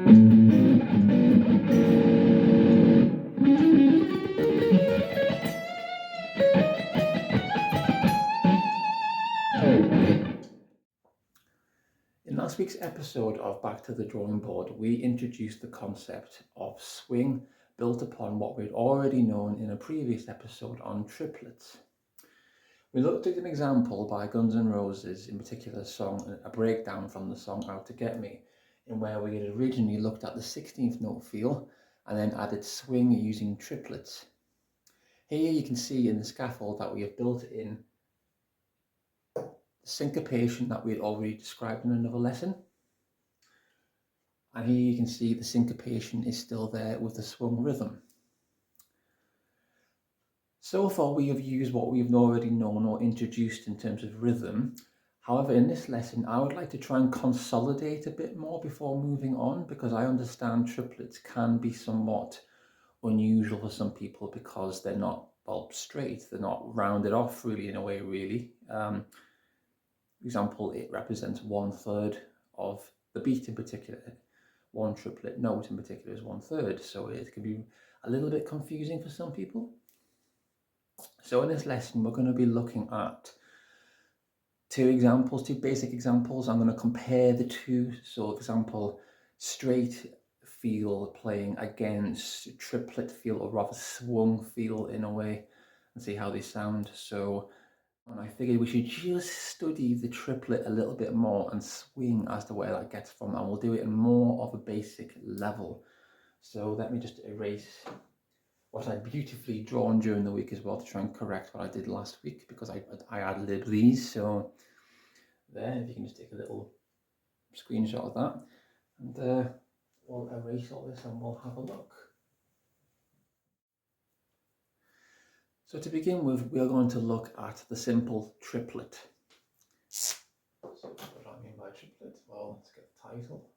In last week's episode of Back to the Drawing Board, we introduced the concept of swing built upon what we'd already known in a previous episode on triplets. We looked at an example by Guns N' Roses, in particular song, a breakdown from the song Out to Get Me, in where we had originally looked at the 16th note feel and then added swing using triplets. Here you can see in the scaffold that we have built in the syncopation that we had already described in another lesson. And here you can see the syncopation is still there with the swung rhythm. So far we have used what we've already known or introduced in terms of rhythm. However, in this lesson, I would like to try and consolidate a bit more before moving on, because I understand triplets can be somewhat unusual for some people because they're not, well, straight, they're not rounded off really in a way, really. For example, it represents 1/3 of the beat in particular. One triplet note in particular is 1/3, so it can be a little bit confusing for some people. So in this lesson, we're going to be looking at two basic examples. I'm going to compare the two. So example, straight feel playing against triplet feel, or rather swung feel in a way, and see how they sound. So and I figured we should just study the triplet a little bit more and swing as to where that gets from, and we'll do it in more of a basic level. So let me just erase what I'd beautifully drawn during the week as well to try and correct what I did last week, because I ad-libbed these. So there, if you can just take a little screenshot of that, and we'll erase all this and we'll have a look. So to begin with, we are going to look at the simple triplet. So what do I mean by triplet? Well, let's get the title.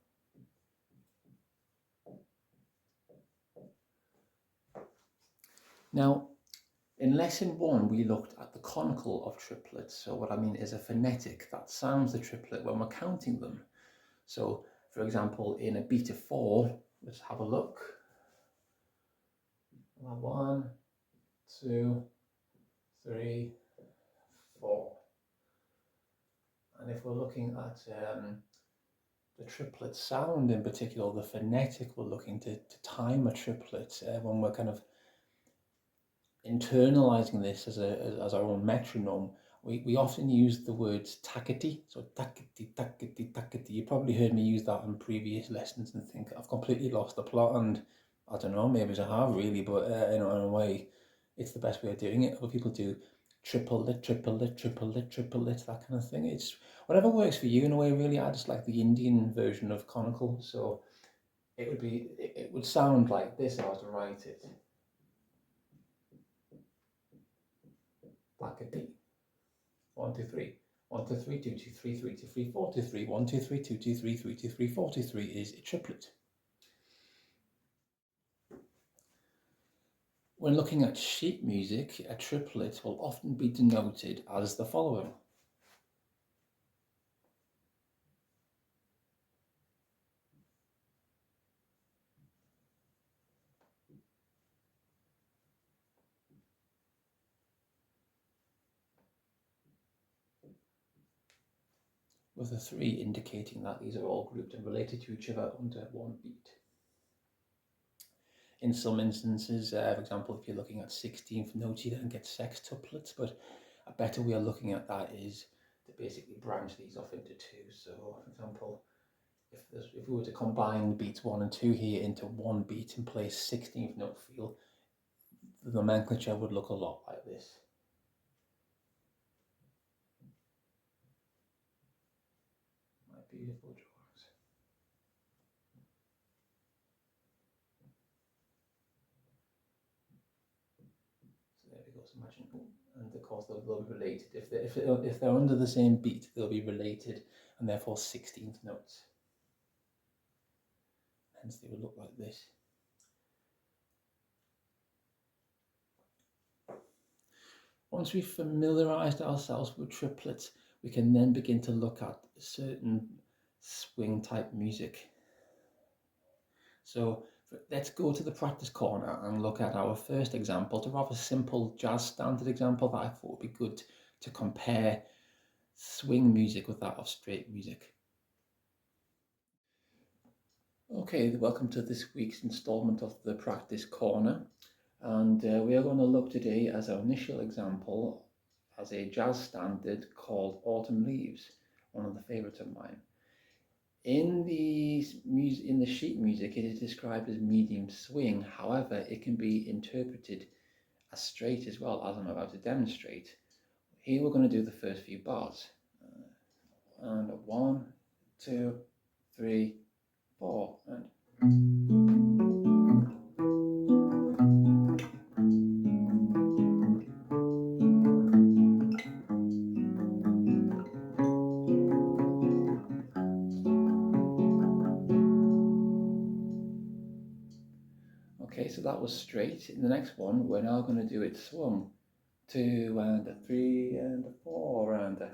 Now, in lesson 1, we looked at the conical of triplets. So what I mean is a phonetic that sounds the triplet when we're counting them. So, for example, in a beat of 4, let's have a look. We'll have 1, 2, 3, 4. And if we're looking at the triplet sound in particular, the phonetic, we're looking to time a triplet when we're kind of internalizing this as our own metronome. We often use the words tackety, so tackety, tackety, tackety. You probably heard me use that in previous lessons and think I've completely lost the plot, and I don't know, maybe I have really, but in a way, it's the best way of doing it. Other people do triplet, triplet, triplet, triplet, that kind of thing. It's whatever works for you in a way, really. I just like the Indian version of conical, so it would sound like this if I was to write it. Tackety. 1, 2, 3. 1, 2, 3, 2, 2, 3, 3, 2, 3, 4, 2, 3, 1, 2, 3, 2, 2, 3, 3, 2, 3, 4, 2, 3 is a triplet. When looking at sheet music, a triplet will often be denoted as the following. With the 3 indicating that these are all grouped and related to each other under one beat. In some instances, for example, if you're looking at 16th notes, you don't get sextuplets, but a better way of looking at that is to basically branch these off into 2. So, for example, if we were to combine beats 1 and 2 here into one beat and play 16th note feel, the nomenclature would look a lot like this. My beautiful drawings. So there we go. So imagine, and of course they'll be related. If they're under the same beat, they'll be related, and therefore 16th notes. Hence they would look like this. Once we've familiarized ourselves with triplets, we can then begin to look at certain swing type music. So let's go to the practice corner and look at our first example, to rather simple jazz standard example that I thought would be good to compare swing music with that of straight music. Okay, welcome to this week's installment of the practice corner, and we are going to look today as our initial example as a jazz standard called Autumn Leaves, one of the favorites of mine. In the sheet music, it is described as medium swing. However, it can be interpreted as straight as well, as I'm about to demonstrate. Here we're going to do the first few bars. And 1, 2, 3, 4, and... Okay, so that was straight. In the next one, we're now going to do it swung. 2 and a 3 and a 4 and a...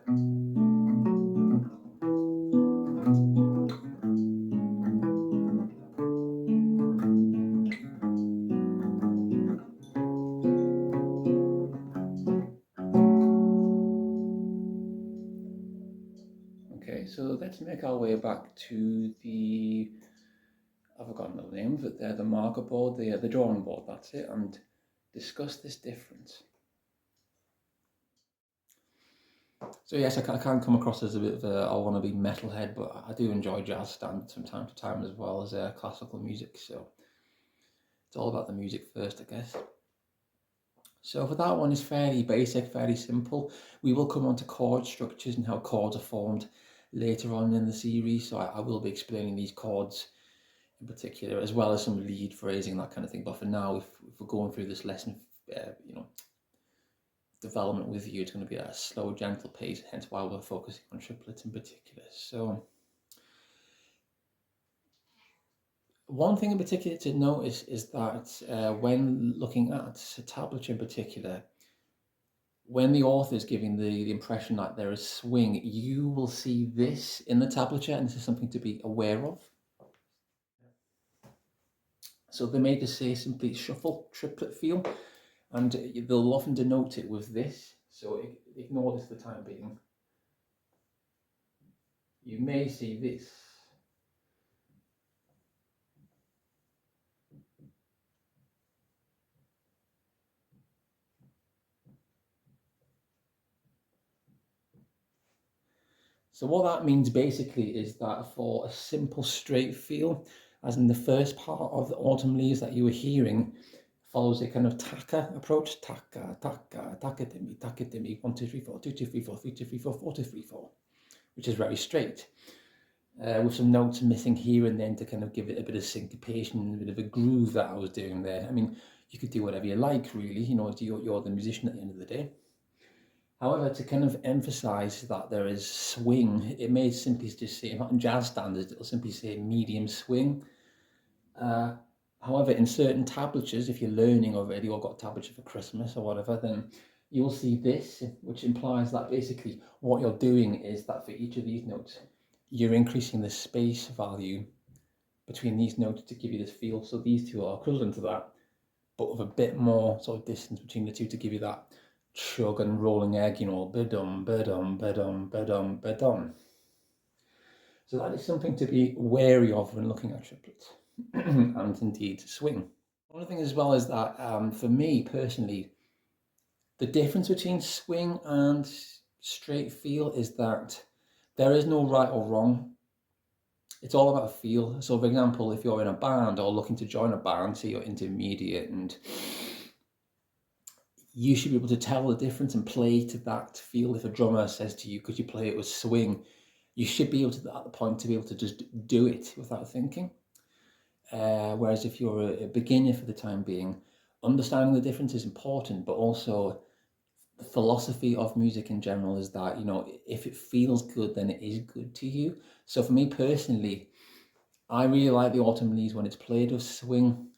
Okay, so let's make our way back to the... I've forgotten the name of it there, the marker board, the drawing board, that's it, and discuss this difference. So yes, I can come across as a bit of a I want to be metalhead, but I do enjoy jazz standards from time to time as well as classical music, so it's all about the music first, I guess. So for that one, it's fairly basic, fairly simple. We will come on to chord structures and how chords are formed later on in the series, so I will be explaining these chords in particular, as well as some lead phrasing, that kind of thing. But for now, if we're going through this lesson, development with you, it's going to be at a slow, gentle pace, hence why we're focusing on triplets in particular. So one thing in particular to notice is that when looking at tablature in particular, when the author is giving the impression that there is swing, you will see this in the tablature, and this is something to be aware of. So they may just say simply shuffle, triplet feel, and they'll often denote it with this, so ignore this for the time being. You may see this. So what that means basically is that for a simple straight feel, as in the first part of the Autumn Leaves that you were hearing, follows a kind of taka approach, taka, taka, taka dimi, 1, 2, 3, 4, 2, 2, 3, 4, 3, 2, 3, 4, 4, 2, 3, 4, which is very straight, with some notes missing here and then to kind of give it a bit of syncopation, a bit of a groove that I was doing there. I mean, you could do whatever you like, really, you're the musician at the end of the day. However, to kind of emphasize that there is swing, it may simply just say, not in jazz standards, it'll simply say medium swing. However, in certain tablatures, if you're learning already or got tablature for Christmas or whatever, then you'll see this, which implies that basically what you're doing is that for each of these notes, you're increasing the space value between these notes to give you this feel. So these two are equivalent to that, but with a bit more sort of distance between the two to give you that chug and rolling egg, ba-dum, ba-dum, ba-dum, ba-dum, ba-dum. So that is something to be wary of when looking at triplets and indeed swing. One thing as well is that for me personally, the difference between swing and straight feel is that there is no right or wrong. It's all about a feel. So for example, if you're in a band or looking to join a band, say you're intermediate, and you should be able to tell the difference and play to that feel. If a drummer says to you, could you play it with swing? You should be able to, at the point, to be able to just do it without thinking. Whereas if you're a beginner for the time being, understanding the difference is important, but also the philosophy of music in general is that, if it feels good, then it is good to you. So for me personally, I really like the Autumn Leaves when it's played with swing.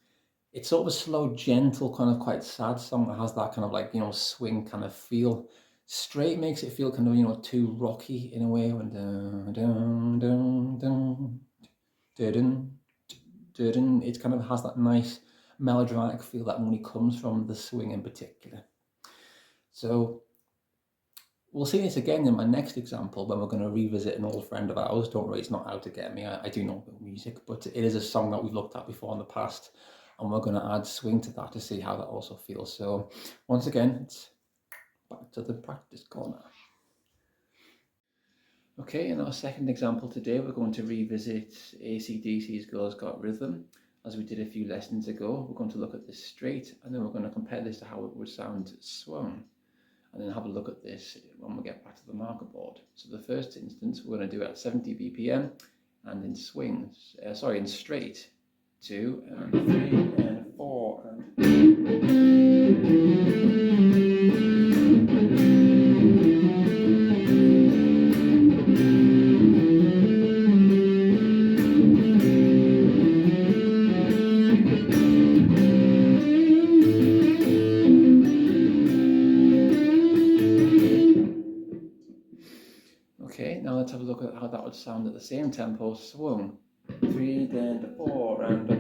It's sort of a slow, gentle, kind of quite sad song that has that kind of like, swing kind of feel. Straight makes it feel kind of, too rocky in a way. When dun, dun, dun, dun, dun, dun, to it, and it kind of has that nice melodramatic feel that only comes from the swing in particular. So we'll see this again in my next example when we're going to revisit an old friend of ours. Don't worry, it's not out to get me. I do know about music, but it is a song that we've looked at before in the past, and we're going to add swing to that to see how that also feels. So once again, it's back to the practice corner. Okay, in our second example today, we're going to revisit AC/DC's Girls Got Rhythm. As we did a few lessons ago, we're going to look at this straight, and then we're going to compare this to how it would sound swung, and then have a look at this when we get back to the marker board. So the first instance, we're going to do it at 70 BPM, and in swings, in straight, 2 and 3 and 4 and... Okay, now let's have a look at how that would sound at the same tempo, swung. 3, then 4, and...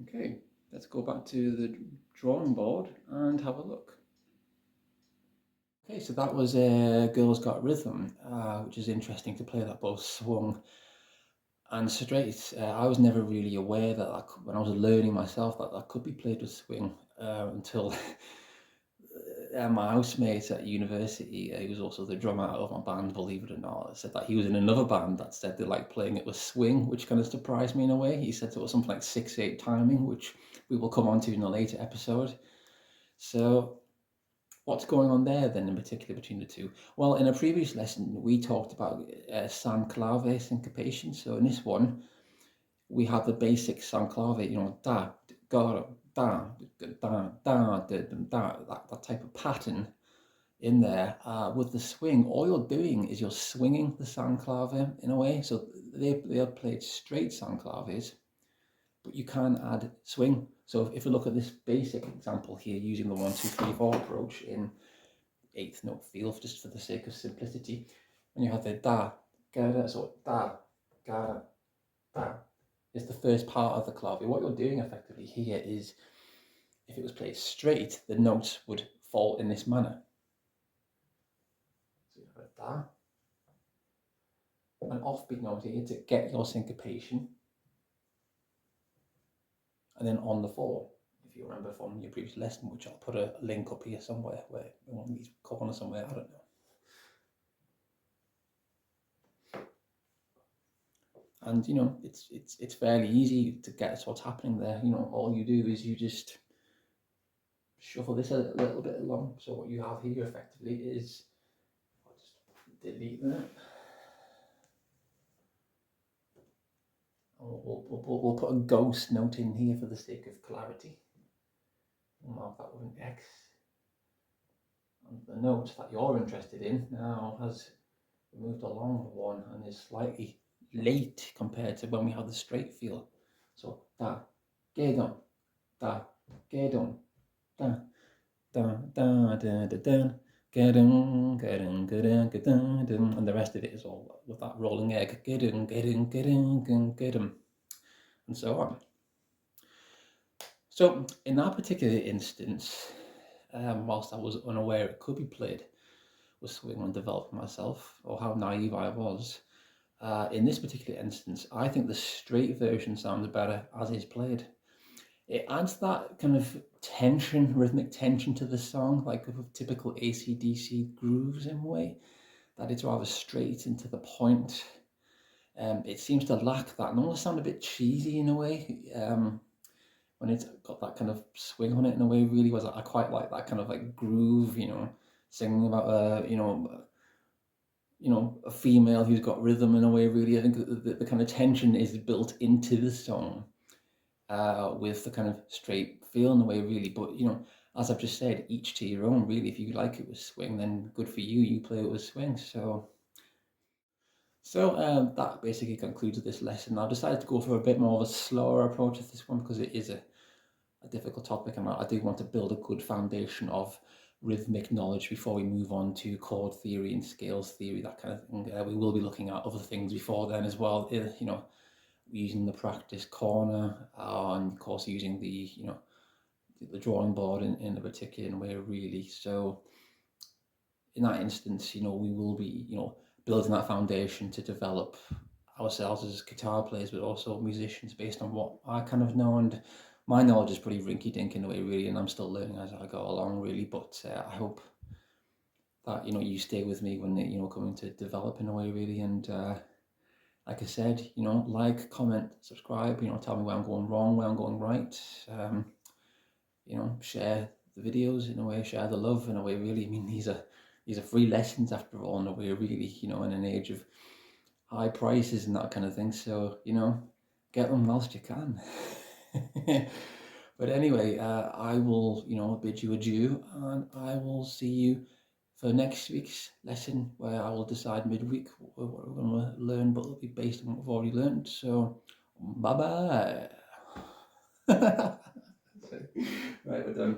Okay, let's go back to the drawing board and have a look. Okay, so that was Girls Got Rhythm, which is interesting to play that both swung and straight. I was never really aware that when I was learning myself that could be played with swing until my housemate at university, he was also the drummer of my band, believe it or not, said that he was in another band that said they liked playing it with swing, which kind of surprised me in a way. He said it was something like 6/8 timing, which we will come on to in a later episode. So what's going on there then in particular between the two? Well, in a previous lesson, we talked about San Clave syncopation. So in this one, we have the basic San Clave, da, ga, da, da, da, da, that type of pattern in there. With the swing, all you're doing is you're swinging the San Clave in a way. So they are played straight San Claves, but you can add swing. So if you look at this basic example here, using the 1, 2, 3, 4 approach in 8th note feel, just for the sake of simplicity, when you have the da, ga, so da, ga, da, is the first part of the clave. What you're doing effectively here is, if it was played straight, the notes would fall in this manner. So you have a da, an offbeat note here to get your syncopation, and then on the 4, if you remember from your previous lesson, which I'll put a link up here somewhere, where in one of these corners somewhere, I don't know. And it's fairly easy to guess what's happening there. All you do is you just shuffle this a little bit along. So what you have here effectively is, I'll just delete that. We'll put a ghost note in here for the sake of clarity. We'll mark that with an X. And the note that you're interested in now has moved along 1 and is slightly late compared to when we have the straight feel. So da, ge don, da, ge don, da, da, da, da, da, da, ge dun, ge dun, ge dun, ge dun, dun, and the rest of it is all with that rolling egg, ge dun, ge dun, ge dun, ge dun, and so on. So in that particular instance, whilst I was unaware it could be played with swing when developing myself, or how naive I was, in this particular instance, I think the straight version sounds better as is played. It adds that kind of tension, rhythmic tension to the song, like with typical AC/DC grooves in a way, that it's rather straight and to the point. It seems to lack that and almost sound a bit cheesy in a way, when it's got that kind of swing on it in a way. Really was, I quite like that kind of like groove, singing about a female who's got rhythm in a way. Really, I think the kind of tension is built into the song with the kind of straight feel in a way, really. But as I've just said, each to your own, really. If you like it with swing, then good for you, you play it with swing. So So that basically concludes this lesson. I've decided to go for a bit more of a slower approach with this one because it is a difficult topic, and I do want to build a good foundation of rhythmic knowledge before we move on to chord theory and scales theory, that kind of thing. We will be looking at other things before then as well. Using the practice corner, and of course using the drawing board in a particular way, really. So in that instance, we will be, building that foundation to develop ourselves as guitar players, but also musicians based on what I kind of know. And my knowledge is pretty rinky-dink in a way, really, and I'm still learning as I go along, really. But I hope that, you stay with me when, coming to develop in a way, really. And like I said, like, comment, subscribe, tell me where I'm going wrong, where I'm going right. Share the videos in a way, share the love in a way, really. I mean, these are free lessons after all, in a way, really, in an age of high prices and that kind of thing. So, get them whilst you can. But anyway, I will, bid you adieu, and I will see you for next week's lesson, where I will decide midweek what we're going to learn, but it'll be based on what we've already learned. So, bye bye. Right, we're done.